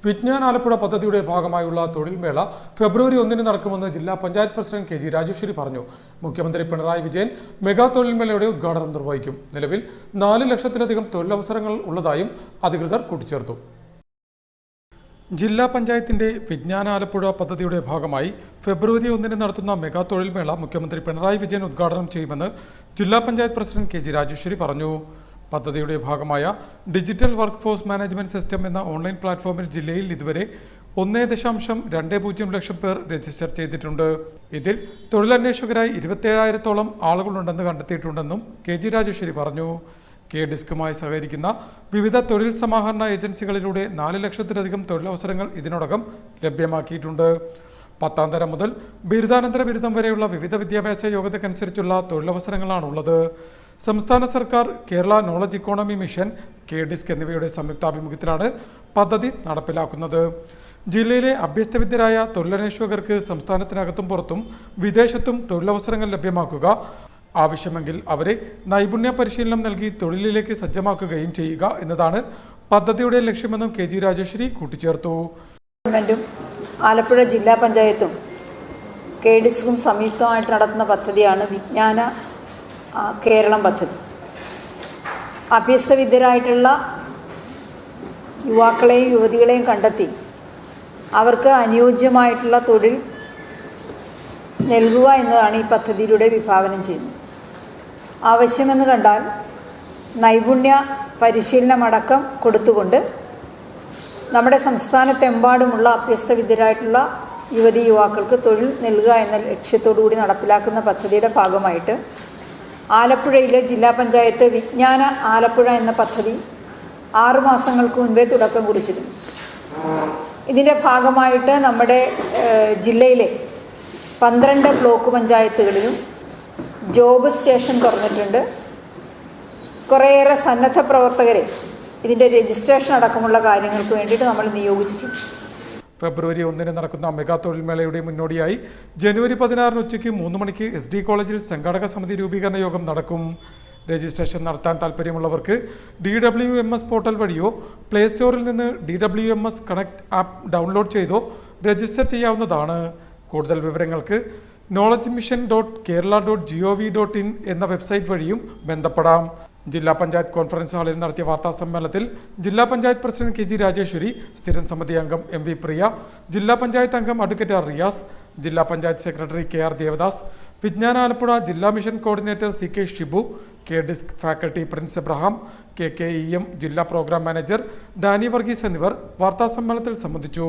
വിജ്ഞാൻ ആലപ്പുഴ പദ്ധതിയുടെ ഭാഗമായുള്ള തൊഴിൽ മേള ഫെബ്രുവരി 1 നടക്കുമെന്ന് ജില്ലാ panchayat president K G Rajeshwari പറഞ്ഞു. മുഖ്യമന്ത്രി പിണറായി വിജയൻ മെഗാ തൊഴിൽ മേളയുടെ ഉദ്ഘാടനം നിർവഹിക്കും. നിലവിൽ 4 ലക്ഷത്തിലധികം തൊഴിലവസരങ്ങൾ ഉള്ളതായും അധികൃതർ കൂട്ടിച്ചേർത്തു. ജില്ലാ പഞ്ചായത്തിന്റെ വിജ്ഞാൻ ആലപ്പുഴ പദ്ധതിയുടെ ഭാഗമായി ഫെബ്രുവരി 1 നടത്തുന്ന മെഗാ തൊഴിൽ മേള മുഖ്യമന്ത്രി പിണറായി വിജയൻ ഉദ്ഘാടനം ചെയ്യുമെന്ന് ജില്ലാ panchayat president K G Rajeshwari പറഞ്ഞു. പദ്ധതിയുടെ ഭാഗമായ digital work force management system എന്ന ഓൺലൈൻ പ്ലാറ്റ്ഫോമിൽ ജില്ലയിൽ ഇതുവരെ 1.20 ലക്ഷം പേർ രജിസ്റ്റർ ചെയ്തിട്ടുണ്ട്. ഇതിൽ തൊഴിലന്വേഷകരായി 27,000-ഓളം ആളുകളുണ്ടെന്ന് കണ്ടെത്തിയിട്ടുണ്ടെന്നും കെ ജി രാജേശ്വരി പറഞ്ഞു. കെ ഡിസ്കുമായി സഹകരിക്കുന്ന വിവിധ തൊഴിൽ സമാഹരണ ഏജൻസികളിലൂടെ 4 ലക്ഷത്തിലധികം തൊഴിലവസരങ്ങൾ ഇതിനോടകം ലഭ്യമാക്കിയിട്ടുണ്ട്. 10ാം തരം മുതൽ ബിരുദാനന്തര ബിരുദം വരെയുള്ള വിവിധ വിദ്യാഭ്യാസ യോഗ്യതയ്ക്കനുസരിച്ചുള്ള തൊഴിലവസരങ്ങളാണുള്ളത്. സംസ്ഥാന സർക്കാർ, Kerala knowledge economy mission, K DISC എന്നിവയുടെ സംയുക്താഭിമുഖ്യത്തിലാണ് പദ്ധതി നടപ്പിലാക്കുന്നത്. ജില്ലയിലെ അഭ്യസ്തവിദ്യരായ തൊഴിലന്വേഷകർക്ക് സംസ്ഥാനത്തിനകത്തും പുറത്തും വിദേശത്തും തൊഴിലവസരങ്ങൾ ലഭ്യമാക്കുക, ആവശ്യമെങ്കിൽ അവരെ നൈപുണ്യ പരിശീലനം നൽകി തൊഴിലിലേക്ക് സജ്ജമാക്കുകയും ചെയ്യുക എന്നതാണ് പദ്ധതിയുടെ ലക്ഷ്യമെന്നും കെ ജി രാജേശ്വരി കൂട്ടിച്ചേർത്തു. ആലപ്പുഴ ജില്ലാ പഞ്ചായത്തും കെ ഡിസ്കും സംയുക്തമായിട്ട് നടത്തുന്ന പദ്ധതിയാണ് വിജ്ഞാന കേരളം പദ്ധതി. അഭ്യസ്തവിദ്യരായിട്ടുള്ള യുവാക്കളെയും യുവതികളെയും കണ്ടെത്തി അവർക്ക് അനുയോജ്യമായിട്ടുള്ള തൊഴിൽ നൽകുക എന്നതാണ് ഈ പദ്ധതിയിലൂടെ വിഭാവനം ചെയ്യുന്നത്. ആവശ്യമെന്ന് കണ്ടാൽ നൈപുണ്യ പരിശീലനമടക്കം കൊടുത്തുകൊണ്ട് നമ്മുടെ സംസ്ഥാനത്തെമ്പാടുമുള്ള അഭ്യസ്തവിദ്യരായിട്ടുള്ള യുവതി യുവാക്കൾക്ക് തൊഴിൽ നൽകുക എന്ന ലക്ഷ്യത്തോടു കൂടി നടപ്പിലാക്കുന്ന പദ്ധതിയുടെ ഭാഗമായിട്ട് ആലപ്പുഴയിലെ ജില്ലാ പഞ്ചായത്ത് വിജ്ഞാന ആലപ്പുഴ എന്ന പദ്ധതി 6 മാസങ്ങൾക്ക് മുൻപേ തുടക്കം കുറിച്ചിരുന്നു. ഇതിൻ്റെ ഭാഗമായിട്ട് നമ്മുടെ ജില്ലയിലെ 12 ബ്ലോക്ക് പഞ്ചായത്തുകളിലും ജോബ് സ്റ്റേഷൻ തുറന്നിട്ടുണ്ട്. കുറേയേറെ സന്നദ്ധ പ്രവർത്തകരെ ഇതിൻ്റെ രജിസ്ട്രേഷൻ അടക്കമുള്ള കാര്യങ്ങൾക്ക് വേണ്ടിയിട്ട് നമ്മൾ നിയോഗിച്ചിട്ടുണ്ട്. ഫെബ്രുവരി 1 നടക്കുന്ന മെഗാ തൊഴിൽ മേളയുടെ മുന്നോടിയായി ജനുവരി 16 ഉച്ചയ്ക്ക് 3 മണിക്ക് SD കോളേജിൽ സംഘാടക സമിതി രൂപീകരണ യോഗം നടക്കും. രജിസ്ട്രേഷൻ നടത്താൻ താൽപ്പര്യമുള്ളവർക്ക് DWMS പോർട്ടൽ വഴിയോ പ്ലേ സ്റ്റോറിൽ നിന്ന് DWMS കണക്ട് ആപ്പ് ഡൗൺലോഡ് ചെയ്തോ രജിസ്റ്റർ ചെയ്യാവുന്നതാണ്. കൂടുതൽ വിവരങ്ങൾക്ക് knowledgemission.kerala.gov.in എന്ന വെബ്സൈറ്റ് വഴിയും ബന്ധപ്പെടാം. ജില്ലാ പഞ്ചായത്ത് കോൺഫറൻസ് ഹാളിൽ നടത്തിയ വാർത്താ സമ്മേളനത്തിൽ ജില്ലാ panchayat president K G Rajeshwari, സ്ഥിരം സമിതി അംഗം MV പ്രിയ, ജില്ലാ പഞ്ചായത്ത് അംഗം അഡ്വക്കേറ്റ് ആർ റിയാസ്, ജില്ലാ പഞ്ചായത്ത് സെക്രട്ടറി KR ദേവദാസ്, വിജ്ഞാന ആലപ്പുഴ ജില്ലാ mission coordinator CK Shibu, K DISC faculty Prince Abraham, KKEM ജില്ലാ പ്രോഗ്രാം മാനേജർ ഡാനി വർഗീസ് എന്നിവർ വാർത്താ സമ്മേളനത്തിൽ സംബന്ധിച്ചു.